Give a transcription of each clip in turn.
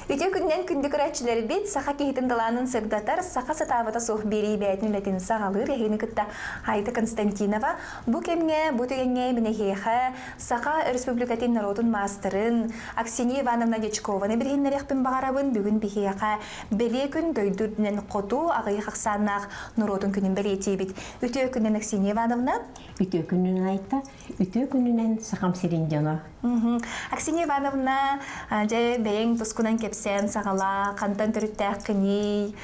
Үтө күннен күндү көрәчиләр бит саха кихитин даланын сырдатар саха сатавата сух бери бәйтин ләтин сагалыр яһини кытта Хайда Константинова бу кемге бу тегенге минехеха саха республикатын народун мастерын Аксинья Ивановна Дечкованы биргеннәрәхпин багарабын бүгүн бихеха беле күн дөйдүрдүнен коту агый хаксаннак народун күнүн белети бит. Үтө күннен Аксинья Ивановна үтө күнүн айта үтө күнүнен сахам сиринжана. Аксинья Ивановна же бең тускунан кепсен сагала кантан төрүттәккини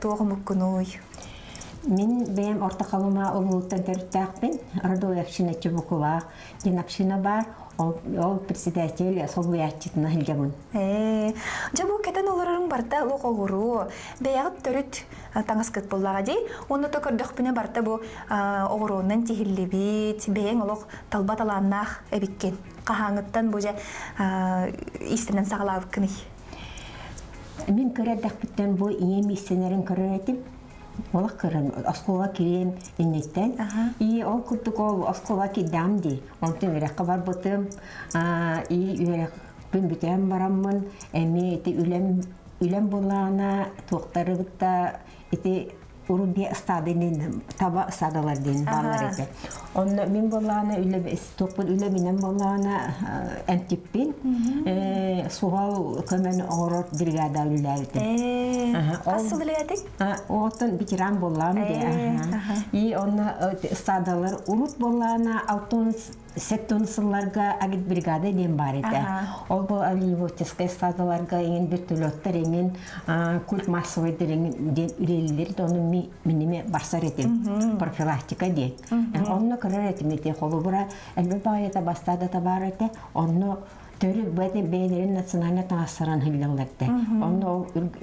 тоогумуккунуй. Мен бем ортакалыма улуттан төрүттәкпин. Радой община Чебукова, дин община бар. Ол председатель собуячитна хилгамын. Жабу кетен олорун барта лук огуру. Беягыт төрүт таңаскыт боллага ди. Оны токордох бине барта бу огурунан тихиллибит. Бең олок талбат аланнах эбиккен. Кахаңыттан бу же истинен сагалабык кыны. Мен көрөдәкпиттен бу ием истенерин көрөтүп Олақ көрін, асқоға керем иннеттен. И ол күттік ол асқоға кедам дей. Онтын үйрекқа бар бұтым. И үйрекпін бүтен барамын. Әме еті үлем болағына тоқтары бұтта еті Урубия стадының таба стадалардың балар еді. Оны мен болағына тоқпын үлемінен болағына әмтіппен суғал көмен оғырот бригада үләуді. Қасы білетік? Оғытын ветеран болағын де. И оны стадалар урут болағына алтын сеттонсыларға агит бригада ден бар еді. Ол бұл аливотескай стадаларға ең бір төлөттер емен культ массовайдер ең ден үрелілер оны миниме барсар етем, профилактика ден. Оны көрер етем ете қолы бұра, әлбі бағайда бастады табар ете, оны төрі бәйдерін национальный таңастыран хылдаларды. Оны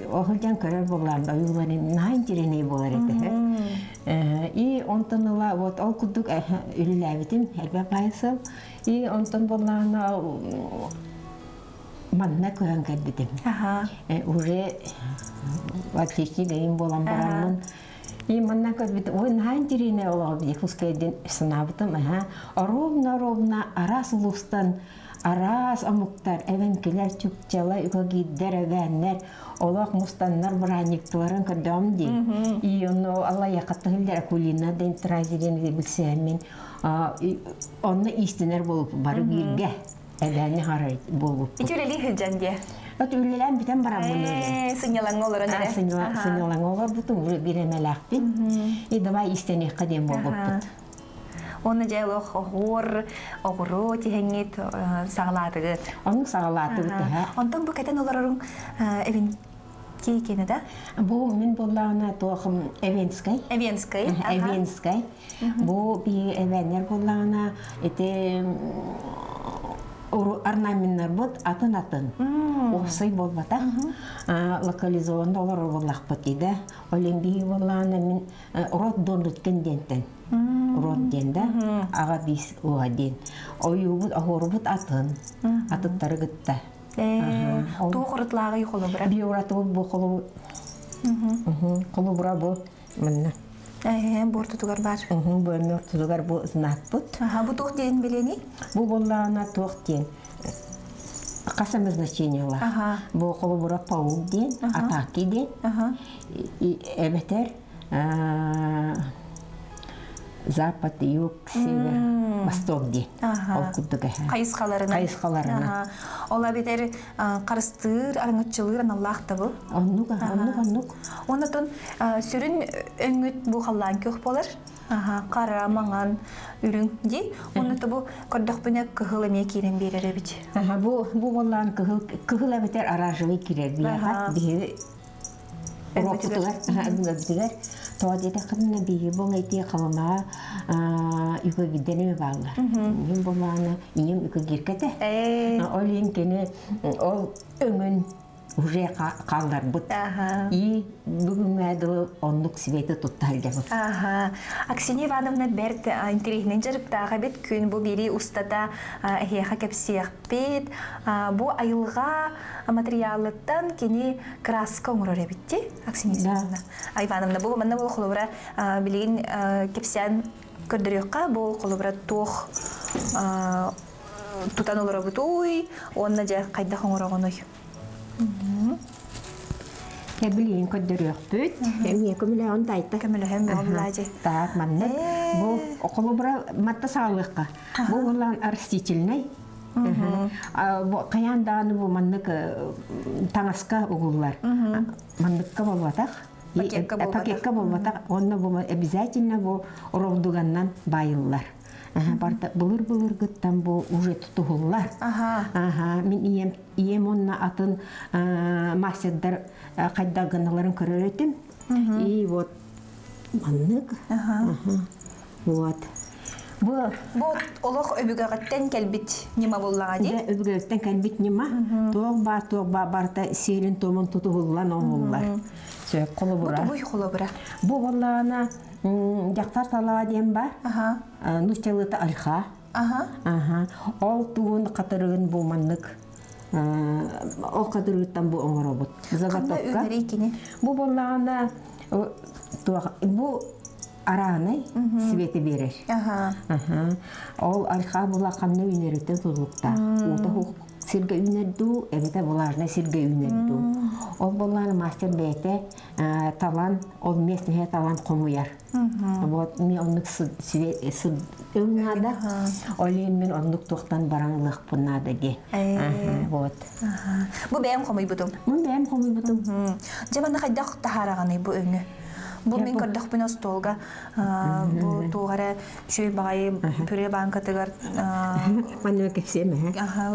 оғылдан көрер болғанда, ұйыларын найын тереней болар еді. И онтаныла, ол күдік үріләбетім, әлбі байысым. И онтан болғана манна көрін кәрдетім. Уже отличный дейін болан барамын. И манна көрдетім, ой, найын тереней олығы бейді, құскайден сынабытым. Ровна арас ұлыстан Арас амуктар, әвенкелер чүкчала, үкөгиддер, әвәннер, олақ мұстаннар бұраниктыларын көрдім дей. И оны Алла яқаттығылдер акулина ден тразерен білсәмен, оны истинер болып бары бірге, әвәні қарай болып. Итүлелі хүлжанге? Өлелән бітен барам бұны. Сынялаң олар өндері? Сынялаң олар бұтын біремеләқпен. И давай истіне қадем болып бұт. Оны жайлық оғыру тихенгет сағалатығыт. Оның сағалатығыт. Онтан бұл кәтен оларың әвен кейкені да? Бұл мен болағына тоқым Эвенскай. Эвенскай? Эвенскай. Бұл бей әвенер болағына орнаменттер бұд атын. Осый болбата. Локализованды олар болақ бұтыды. Олимбии болағына мен рот дондыт кендентен. Рот денді, аға бейс оға ден. Ойы бұд, ағоры бұд атын. Атыттары күтті. Туы құрытлағы қолы бұра? Бей ораты бұл қолы бұра бұл. Мұнна. Бұр тұтығар бар? Бұр тұтығар бұл знат бұд. Бұл туық ден білені? Бұл болағына туық ден. Қасам значениялар. Бұл қолы бұра пауыл ден, атаки ден. Әбетер Запад, юг, север, восток ден. Қайысқаларына? Қайысқаларына. Ола бетер қарыстыр, арыңытчылыр аналлақты бұл? Оннуқ. Онытын сүрін өңіт бұл қалан көк болар? Қара, маңан, үрін де? Оныты бұл көрдіқ бұны күхілі ме керен берер әбіт? Бұл болан күхілі бетер аражылы керер бейі. Үгітігер. Тоғадеті қымына бейі бұл әйте қалыма үкігіддені бағылар. Мен болағына ем үкігеркеті. Ол емкені ол өңін уже қалдар бұд. И бүгін мәділі онлық светі тұтты әлде бұд. Аксинья Ивановна бәрт интерегінен жарықтағы бет күн бұл бері ұстата әйеға кәпсияқ бет. Бұл айылға материалыттан кені краска ұңырыр әбетті, Аксинья Ивановна. Бұл мәнна бұл қолыбыра білген кәпсиян көрдіріққа бұл қолыбыра тоқ тұтан олар бұд ой, онына жа қайда қоңыр оғын ой. Bilin ködürüktüt. Emye kömüle on dayta. Kömülühem боллаажы. Так, манны. Бу околу бара матта саалыкка. Бу булан растительный. Бу каяндааны бу маннык таңаска угуллар. Манныкка болбатак. Пакетка болбатак. Онна бу обязательно бу оровдуганнан байыллар. Барта булыр гыттан бу уже тутуллар. Мен ием онна атын мастердар кайдагыналарын көрөтүм. И вот маннык. Вот. Бу олох өбүгөгөттен келбит нима боллага ди. Өбүгөттен келбит нима. Тоог ба барта серин томун тутуллан оңуллар. Сө колобура. Бу колобура. Бу боллана жактар талаа дем бар. Нучалыта альха. Ол тугун катырын бу маннык. Ол катырыттан бу оңоробут. Заготовка. Бу боллана бу араны свети берер. Ол альха була канны үнерите тулукта. Ута сирге үнерду, эбите буларны сирге үнерду. Ол болланы мастер бете талан, ол местне талан комуяр. Вот ми оннук свет өңнада. Олен мен оннук токтан бараңлык буннада ди. Вот. Бу бәм комуй бутум. Бу бәм комуй бутум. Жаманда кайдак тахараганы бу өңү. Бу мен көрдөх бина столга. Бу тугара шүй багай пүре банкатыгар. Манны кесеме.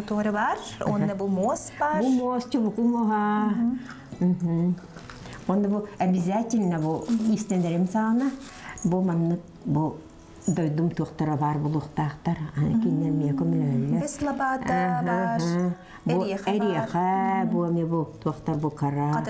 Тугара бар. Онда бу мос бар. Бу мос чубуку моха. Онда бу обязательно бу истендерим сана. Бу манны бу дойдум туктара бар булуктактар. Кинен мен көмөлөлө. Бес лабата бар. Бу эриха, бу ме бу туктар бу кара.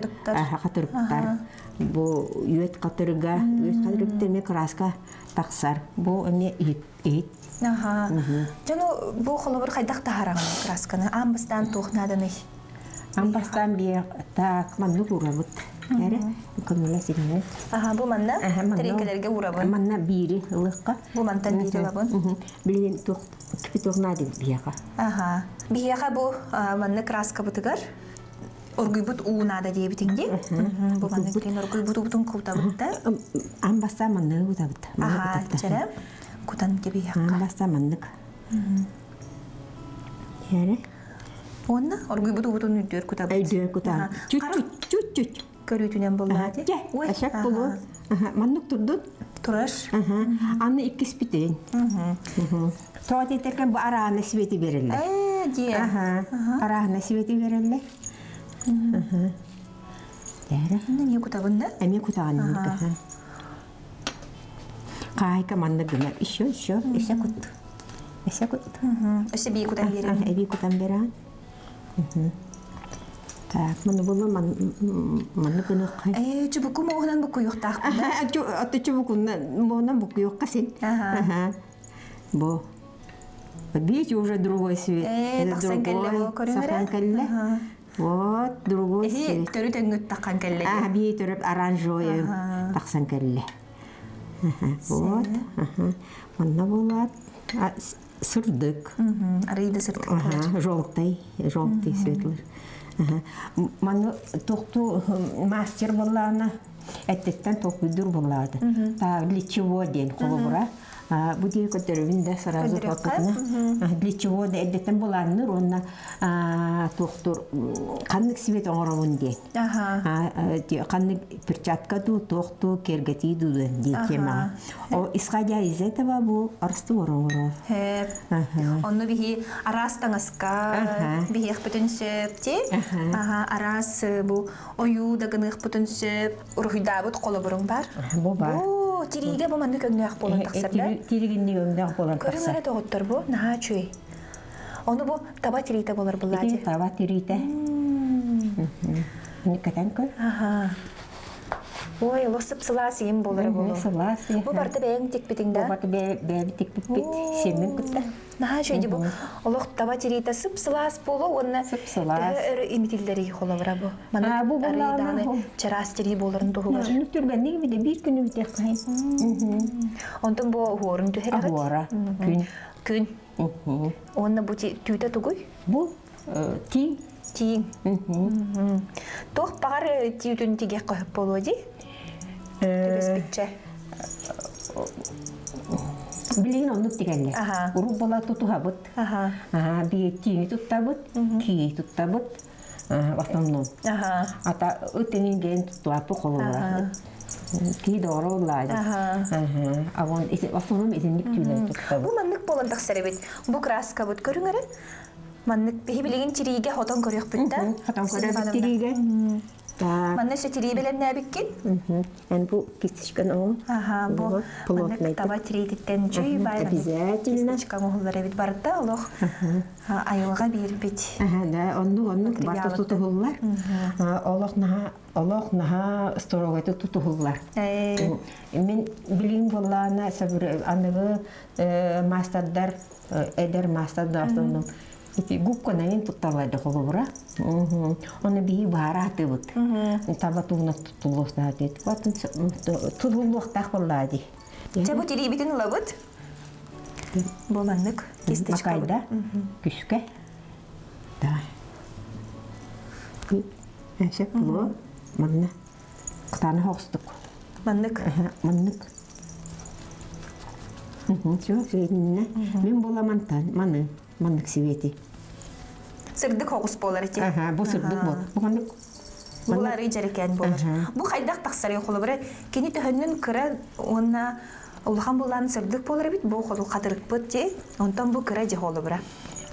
Катырыктар. Бу үйөт катырга, үйөт катырыктар ме краска таксар. Бу эме ит. Жано бу холобур кайдак тахараган красканы амбастан тухнаданы. Амбастан бия так манны урабыт. Яре, көмөлө сине. Бу манна терекелерге урабын. Манна бири ылыкка. Бу мантан бири лабын. Билген тук кипитогнады бияка. Бияка бу манна краска бутыгар. Оргуйбут уунада диебитинги. Бу манна клин оргуйбут бутун кутабытта. Амбастан манны кутабыт. Чара кутан кебияка. Амбастан маннык. Яре. Онна оргуйбут бутун үддөр кутабыт. Өйдөр кутабыт. Чуть-чуть. Көрүтүнөн боллады. Ашак болу. Маннык турдун. Тураш. Аны иккис битен. Тоот этеркен бу араны свети берелер. Ди. Араны свети берелер. Яре. Не кутабында? Эме кутаганында. Кайка маннык гына. Ишо, эсекут. Эсе бий кутан берен. Эби кутан берен. Так, мана була манны гына кай. Чубуку моонан буку юктак. Аты чубукунан моонан буку юкка сен. Бо. Видите, уже другой свет. Таксан кэлле Сахан кэлле. Вот, другой свет. Төрү төңгүт таккан кэлле. Би төрөп оранжевый таксан кэлле. Вот. Манна булат. Сырдык. Арыйда сырдык. Желтый светлый. Манна токту мастер буллана. Эттен токуйдур буллады. Та для чего ден колобура? Будем которым сразу покатно. Для чего да эдетен буланны ронна токтур каннык свет оңоровунде. Каннык перчатка ду токту кергети ду декема. Исходя из этого бу арсту оңоров. Онно бихи арастаңаска бихи бүтүн сөпти. Арас бу ою дагынык бүтүн сөп ургуйдабыт колобурун бар. Бу бар. Тириге бу манды көгнөк болон таксарда. Тиригинни өмдөн болон таксар. Көрүнөрө тоготтор бу, наха чүй. Ону бу таба тирите болор буллади. Таба тирите. Никатан көр. Ой, лосып сылас ем болор бу. Сылас. Бу барты бэйң тикпитиңда. Бу барты бэйң тикпит. Семин кутта. Наха чүйди бу. Олох таба тирите сып сылас болу, онна өрө имитилдери холобра бу. Мана бу буланы чарас тири болорун тугугар. Нүтүргөн неге биде бир күнү бите кайын. Онтон бу хорун түһерет. Ахуара. Күн. Онна бу түйтө тугуй. Бу Тиң. Тох багар тиютун тиге койып болоди. Төбеспитче. Билин оннук дигенне. Уруп бола тутуһабыт. Би тиңи туттабыт, кии туттабыт. В основном. Ата өтенинген туттуаппы колура. Кии доро лади. А вон в основном изинник түйлер туттабыт. Бу маннык боландак серебит. Бу краска бут көрүңөрү. Маннык бихибилеген тириге хотон көрөк бүтта. Хотон көрөк тириге. Манна сөй тири белен нәбиккен? Бу кистичкен оң. Бу маннык таба тиридиттен жүй байрам. Обязательно. Кистичка мухуллар эбит барда, олох айылга бир бит. Да, онну барта тутулар. Олох наха сторогайты тутулар. Мен билин боллана сабыр аныгы мастардар эдер мастардар основном. Ити губка наин тутталайды холобра. Оны бии бара атыбыт. Таба тугна тутулуста атет. Батын тутулуктак боллады. Чабу тири битин лабыт? Боланнык кистичка. Макайда күшке. Да. Эшек булу. Манна. Кытаны хостук. Маннык. Маннык. Мен боламантан, маннык севети. Сырдык хогус болар эти. Бу сырдык бол. Буганнык. Булар ижерекен болар. Бу хайдак таксары холобра. Кени төһөннүн кыра онна улхан булан сырдык болар бит. Бу холу кадырык бут же. Онтон бу кыра же холобра.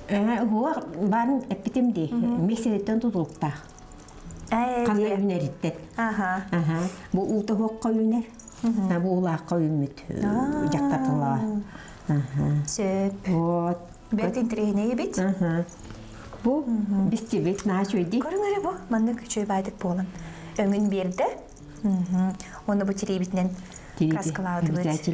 Хуа барын эпитемди. Меселеттен тутулукта. Кандай үнеритте. Бу улта хокка үнер. Бу улакка үнмүт. Жактатыла. Сөп. Вот. Бертин трейне бит. Бу бистебек начойди. Көрүңөрү бу маннык чөй байдык болан. Өңүн берди. Оны бу тири битнен краскалады бит.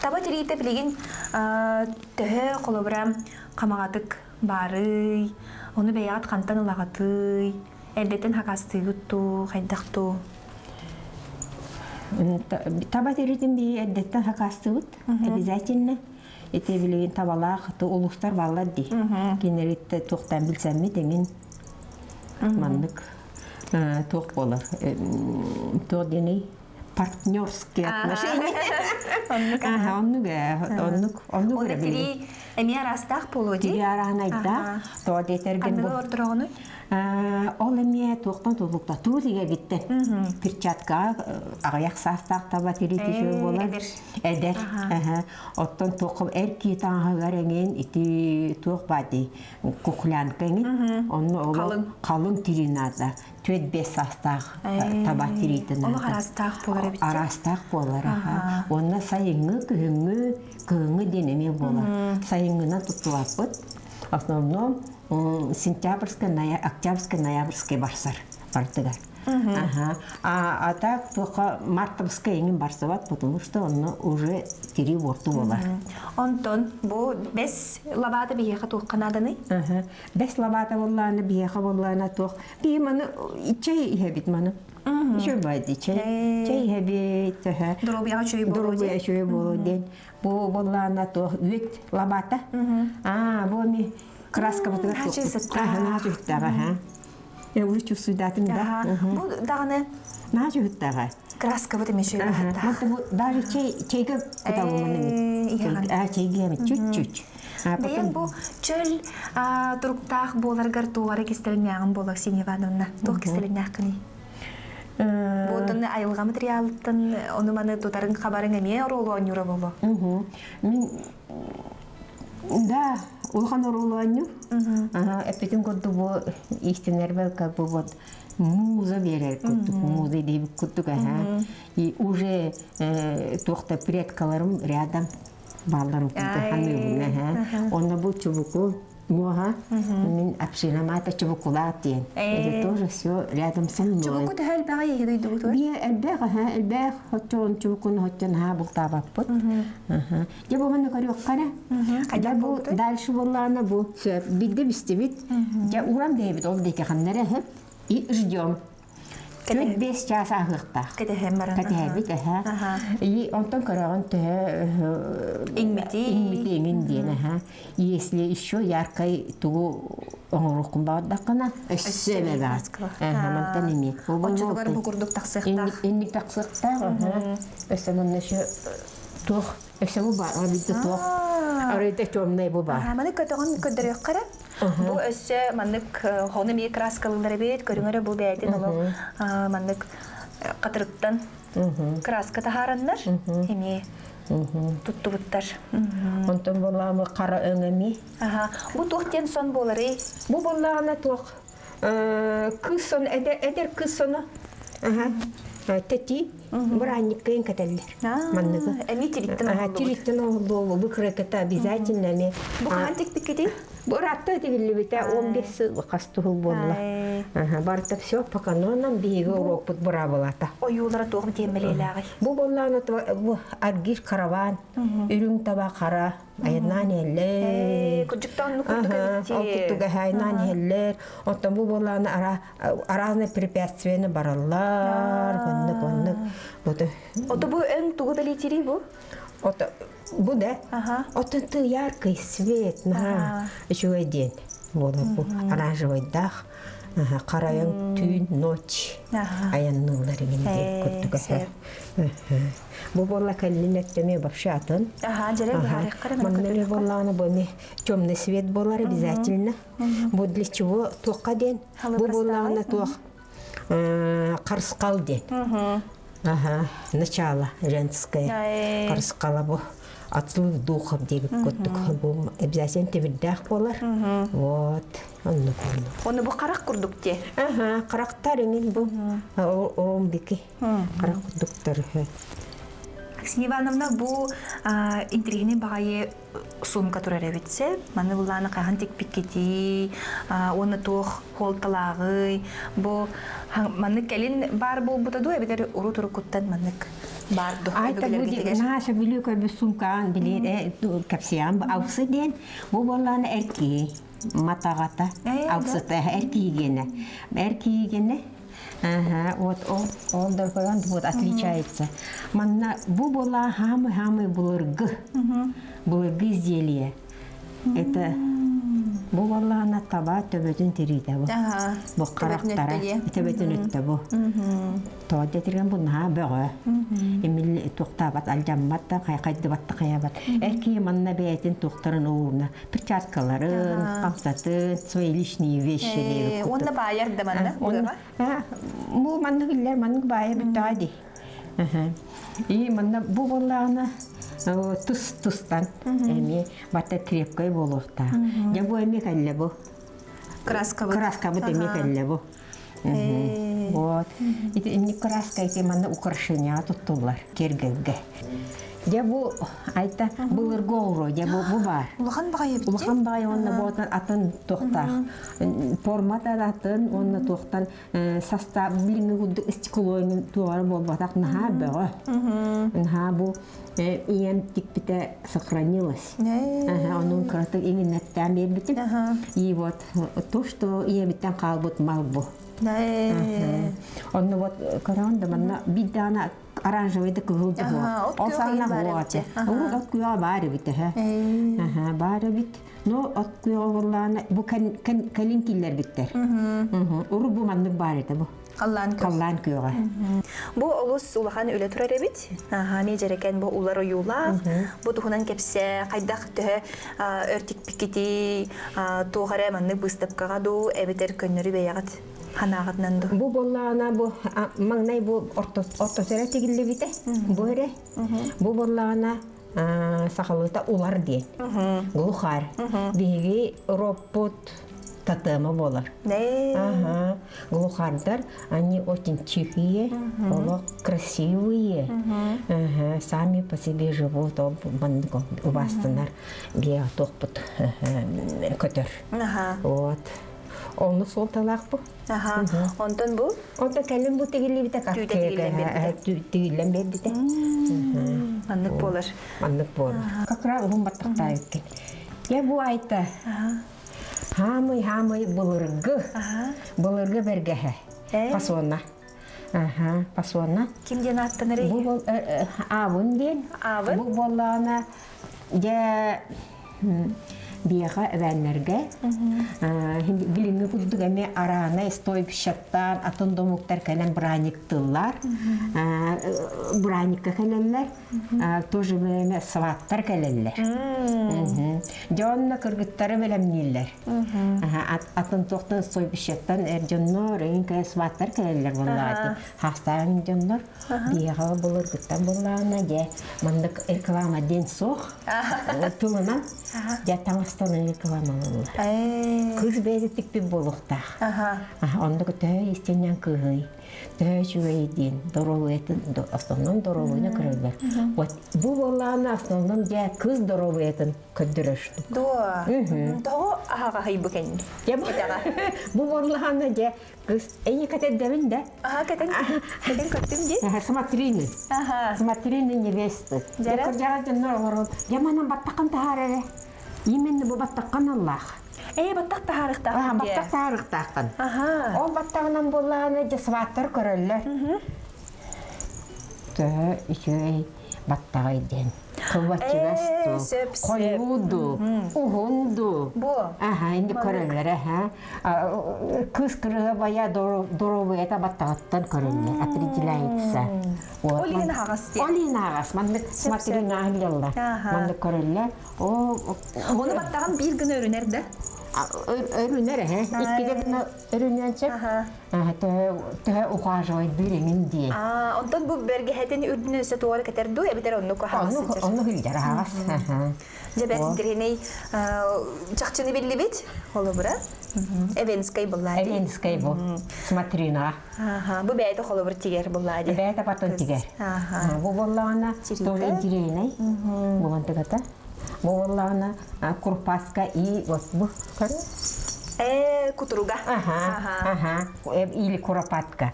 Таба тирите билеген төһө колобра камагатык бары. Оны беят кантан улагаты. Элдетен хакастыгытту, хайдакту. Таба тиритин би элдеттен хакастыгыт. Обязательно. Эте билеген табалах, улустар баллар ди. Кенеритте тоқтан билсәмме демен маннык тоқ болар. То дене партнерские отношения. Оннук Оны тири эми арастах болу ди. Тири араханайда. То детерген бол. Андығы ордырағыны? Ол эме тоқтан толукта туу диге битте. Перчатка аяк састак таба тирити жөө болар. Эдер. Оттон тоқып эрки таңгар эген ити тоқ бади куклянкаң. Онны ол калын тиринада. Төт бес састак таба тиритин. Ол арастах болар бит. Арастак болар. Онна сайыңы кыгыңы денеме болар. Сайыңына тутулаппыт. В основном октябрьский, ноябрьский барсар бардыгар. А так только мартовский эңин барсабат, потому что он уже тири борту болар. Онтон бу бес лабата биеха туққанаданы? Бес лабата болланы биеха болланы туқ. Би маны чай хебит маны. Шо байды чай. Чай хебит. Дробияға чөй болу. Дробия чөй болу ден. Бу болланы туқ. Үет лабата. Бу ми краска вот это. Начуттага. Я уже чувствую датым, да. Бу даганы начуттага. краска вот эмешөй бахата. Вот даже чайга кытабы маны. Чайга чуть-чуть. Дейін бу чөл туруктах боларгар туары кестелинягын болак Синья Ивановна. Тух кестелинях кыни. Будын айылга материалыттын оны маны тутарын хабарын эме оролу онюра болу. Да, улхан оролу онюр. Эпетин коду бу истинербел как бы вот муза берер куттук, муза дейбик куттук. И уже тухта предкаларым рядом балларым кутту. Он был чубуку, моха, мен общинамата чубукулат ден. Это тоже все рядом со мной. Чубуку тахал бага ехиду иду бутуар? Бия элбег, хотчон чубукун хотчон ха бултабаппыт. Я бу мана корюккана. Я бу дальше боллана бу бидде бистебит. Я урам дейбит ол деке ханнара и ждем. 4-5 час агыктак. Кетеһем баран. Кетеһебит, Ага. И онтон караган Ингмитиңин, если еще яркой тугу оңорукун баадакана өссөбе бар. Мантан эми. Очугар бу курдук таксыктак. Инник таксыктак, өссөмөн еще тух, өссөбү бар, абитте тух. Арыйта чомнай бу бар. Маны көтөгөн көдөрөк кара. Бу өссө маннык хоны ми краскалылары бит, көрүңөрө бу бәйтин оло маннык катырыктан краска тахараннар. Эми туттубуттар. Онтон боламы кара өңөми. Бу тохтен сон болары. Бу боллагана тух. Кыз сон эдер кыз сону. Тети бранниккейн кателлер. Манныгы. Эми тириттен. Тириттен олду. Бу крекета обязательно эми. Бу кантик пикети? Бу ратта тигилибите 15 кастугул болла. Барта все по канонам биге урок пут бура болата. Оюлара тогым темелелеги. Бу болланы бу аргиш караван, үрүң таба кара, айнан эллер. Куджуктан нукутуга Куттуга хайнан эллер. Оттон бу болланы разные препятствия бараллар, гоннык. Ото бу эң тугу белетири бу? Ото бу да. Ото яркий свет, еще один. Вот бу оранжевый дах. Караян түн ночь. Аяннылар генде көттүгө. Бу болла каллинеттеме вообще атын. Жарай барык кара. Маннеле болланы боми темный свет болар обязательно. Бу для чего тока ден? Бу болланы ток. Карскал ден. Начало женское. Карскала бу. Отслух духом дебит көттүк. Бу обязательно тебирдах болар. Вот. Оны бу карак курдук те. Карактар эми бу омбики. Карак курдуктар. Аксинья Ивановна, бу интригини багайы сумка турар эбитсе, маны буланы каган тик пикети, оны тох холталагы, бу маны келин бар бу бутаду эбитер уру туру куттан манык бар до. Айта бу наша билүкө бу сумкан биле капсиям аусы ден, бу буланы эрки матагата аусыта эркигене. Вот он дорогой, вот отличается. Манна бу была хамы булыргы изделие. Это бу была она таба төбөтүн тирите бу. Бу карактара төбөтүн өттө бу. Тоодо тирген бу на бөгө. Эмил токтабат алжамматта кайкайды батты каябат. Эрки манна бейтин токтарын уурна. Перчаткаларын, камсатын, свои лишние вещи. Онна байер да манна. Бу манна гиллер манна байер биттади. И манна бу боллагына тустан эми бата крепкой болуқта. Я бу эми калле бу. Краска бу эми калле бу. Вот. И краска эти манна украшения туттулар кергелге. Я бу айта булыргоуро, я бу бар. Улахан багай бит. Улахан багай онна ботан атын тоқтар. Формата атын онна тоқтан состав билинги гуддук стеклойнун тугары болбатак наха бөгө. Наха бу ием тикпите сохранилось. Onun кратык иңиннеттен бербитим. И вот то, что иемиттен калбыт мал бу. Онна вот каранда манна бидана оранжевый да кылды бу. Ол сагына вот. От куя бары бит. Бары бит. Но от куя болланы бу калинкиллер биттер. Уру бу манны бары да бу. Каллан куяга. Бу олус улахан үле турар бит. Ми жерекен бу улар оюла. Бу тухунан кепсе кайдак тө өртик пикити тугара манны быстапкага ду эбетер көннөрү беягат. Ханагатнан ду. Бу боллана бу маңнай бу ортосера тигилли бите. Бу эре. Бу боллана сахалыта улар ди. Глухар. Биги ропот татыма болар. Глухардар, они очень тихие, красивые, сами по себе живут, у вас где топот котер. Вот. Он сол талак бу. Онтон бу? Онтон кален бу тегилли бите кафе. Тегиллен бите. Маннык болар. Маннык болар. Как раз он баттактай экен. Я бу айта. Хамый булыргы. Булыргы бергеһе. Фасонна. Аха, пасуана. Кимден аттаныры? Бу авын ден. Авын? Бу боллана я бияга эвеннерге. Билинге куддук эме арана стойп шаттан атын домуктар келен браниктылар. Браникка келелер. Тоже эме сваттар келелер. Жонна кыргыттары белемнилер. Атын токтон стойп шаттан жоннор энке сваттар келелер боллар. Хастан жоннор бияга болор гыттан боллана же мандык реклама ден сох. Тулынан я таңыстан реклама боллар. Кыз безетик бир болуктах. Онда көтө истенен кыгый. Төчүйдин дороветін основном доровына кырылар. Вот бу болланы основном же кыз дороветін көддөрөштү. Доо ага хайбыкен. Бу болланы же кыз эне катеддерин да. Кетен көттүм же. Смотрины. Смотрины невесты. Я кыржага жоннор яманан баттакан таарары. Именно бу баттакан Аллах. Баттак таарыктак. Баттак таарыктакын. Ол баттагынан болланы же сваттар көрөллөр. Тэ ичей баттагайден. Кылбачыгасту, коюду, ухунду. Инди көрөллөр, Кыз кырыга бая доровыйта баттагаттан көрөллөр, определяется. Олин агас. Олин агас, мандык смотрина агылла. Мандык көрөллөр. Оны баттаган бир күн өрүнер да. Өрүнер, иккиде күн өрүнөнчө. Тэ ухаживать беремин ди. Онтон бу берге хетен үрдүнөсө туары кетерду, эбитер онну кахасы. Onu hülger ağız. Cebet dirheney çakçını belli bit. Holo bura. Evenskay bulladı. Evenskay bu. Смотрина. Bu beyde holo bura tiger bulladı. Beyde patın tiger. Bu bullağına тоже dirheney. Bu mantıkata. Bu bullağına kurpaska iyi bu. Kuturuga. Или куропатка.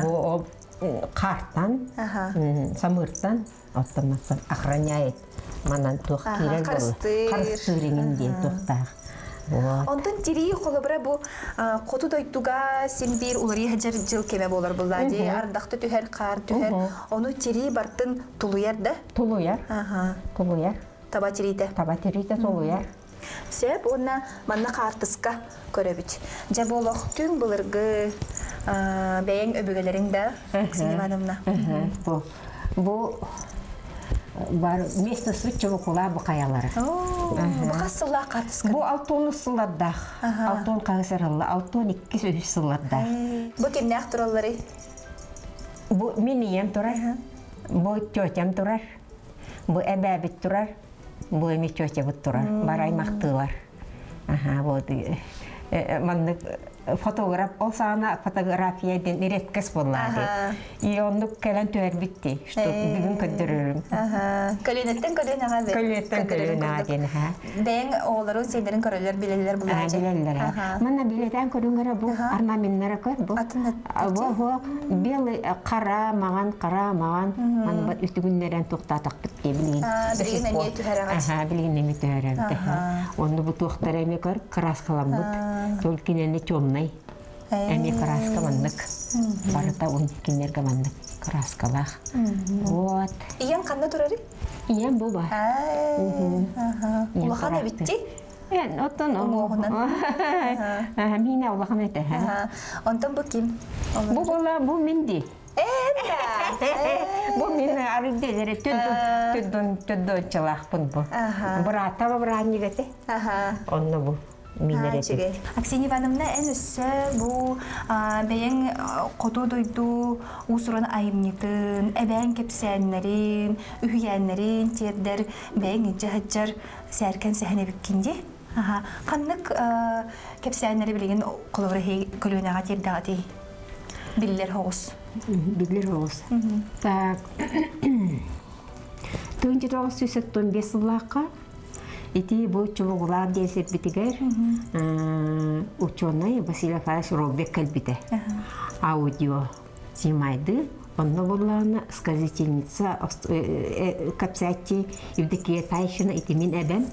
Bu karttan, samırttan otomatsan охраняет. Манан тух кирел болу. Карстырыңын ден тухтақ. Онтон тири холобра бу коту дойтуга сен бир улари хаджар жыл кеме болар буллади. Ардакты түһәр кар түһәр. Ону тири бартын тулуяр да? Тулуяр. Тулуяр. Таба тирите. Таба тирите тулуяр. Сеп онна манна картыска көрөбүт. Жаболох түн булыргы бәйең өбөгөлөрүң да Синемановна. Бу бар место случаева кула бу каялары. Бу кассылла картыска. Бу алтон сылларда. Алтон кагысырылла, алтон 2 сылларда. Бу кемне актураллары? Бу минием турар. Бу тётям турар. Бу эбәбит турар. Бу эми тётя бут турар. Барай мактылар. Вот мандык фотограф олсана фотографиядан редкость боллады. И онду келен төөр битти, что бүгүн көддөрөрүм. Көлөнөттөн көлөнага бер. Көлөнөттөн көлөнага ден. Бен оолорун сендерин көрөлөр билелер булачы. Билелер. Мана билетен көрүнгөрө бу орнаменттер көр бу. Бу белый кара маган. Мана үтүгүннөрөн токтатак бит билин. Билин эме төһөрөгө. Билин эме төһөрөгө. Онду бу токтор эме көр краскаламбыт. Толкинени чомнай. Эми краска мандык. Барыта уникинерге мандык краскалах. Вот. Иян кандай турары? Иян бу бар. Улахан битти? Оттон оғынан. Мина улахан эте. Онтон бу ким? Бу бола бу менди. Бу мина арыделери төддөн чалахпын бу. Брата бранигете. Онно бу. Аксинья Ивановна, бу бәйең коту дойду усуран айымнитын, әбәйін кепсәнлерин, үхйәнлерин, тердер бәйең иджахаджар сәркен сәхіне біккенде. Қаннық кепсәнлері білеген қолывыры көлуінаға тердағады? Білілер хоғыз. Білілер хоғыз. Так. 1995 жылаққа Ити бу чулугулар десеп битигер ученый Василий Фадеевич Робек калбите. Аудио снимайды. Онно буллана сказительница капсати Евдокия Тайшина ити мин эбен.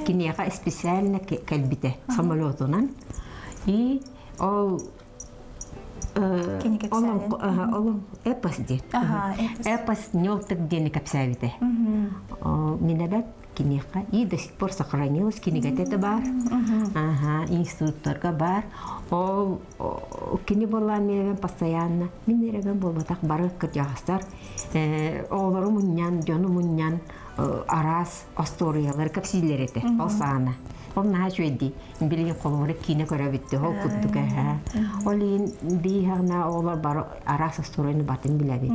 Кинега специально калбите самолетунан. И ол Кини кепсәлен. Олон эпос ди. Ага, эпос. Эпос нёлтык дени кепсәвите. Минебет кинеха и до сих пор сохранилось, кинегат это бар. Ага, институттарга бар. Ол кини болла мен постоянно. Минереген болба так бары кыржагастар. Олору муньян, жону муньян, арас, асториялар кепсилер эте. Алсана. Ол наһа шөйди. Билген колоры кине көрөбүттү. Ол куттук ха. Олин би хана олар бар арас асторияны батын билеби.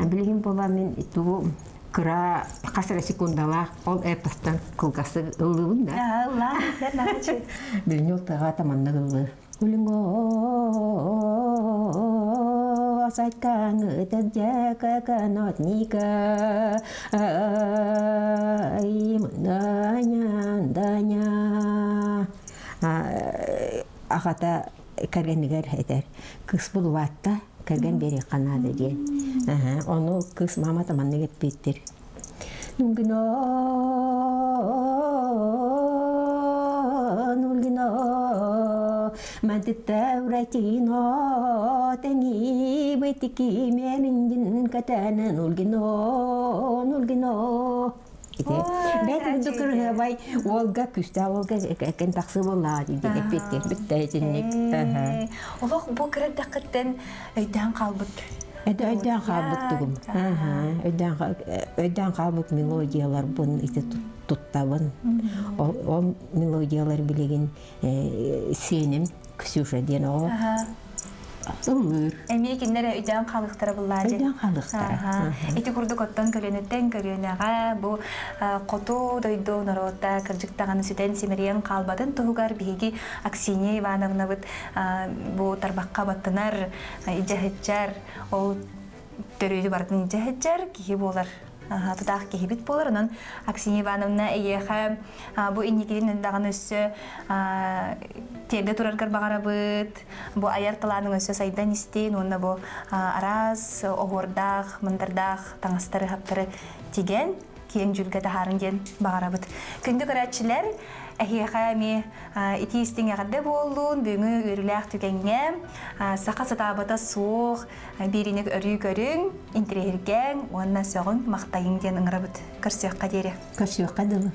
Билген болла мен туу кыра касыра секундала ол эпостан кылгасы ылыбын да. Ла, я начал. Билген тага таманна кылы. Улинго асайкан ыдыжака канотника имданя ахата кергенигер хетер кыз булватта керген бери канады ден. Onu kız mama tamanına gittir. Nungino madita uratino tengi betiki menindin katana nulgino ite bet dukur bay olga küsta olga ken taksı bolla dedi epettir bitte jinnik. Олох бу кереп дакыттан өйдөн калбыт. Öden kalbıttım. Öden kalbıt melodiyalar bun ite tuttabın. O melodiyalar bilegen senim Ksyusha diyen o. Ылыр. Эми киндер өйдөн калыктары буллар. Öden kalıktara. Эти курдук оттон көлөнөга бу коту дойду народа кыржыктаган сүтен семерен калбатын тугар биги Аксинья Ивановна бу тарбакка баттынар ижахетчар ол төрөйдү бардын ижахетчар кихи болар. Тудах кихибит болар. Онон Аксинья Ивановна эйеха бу инникидин даган өссө терде тураргар багарабыт. Бу аярталаның өссө сайдан истейн. Онна бу арас, огордах, мындардах, таңастары хаптары тиген киен жүлге тахарын ген багарабыт. Күндү көрәтчилер эйеха ми ити истиңе гадде болдун, бүгүн үрүләк түгенге сака сатабата суох, бириник өрүй көрүң, интерерген, онна сөгүн мактайын ден ыңырабыт. Көрсөк кадере. Kösüyor kadını.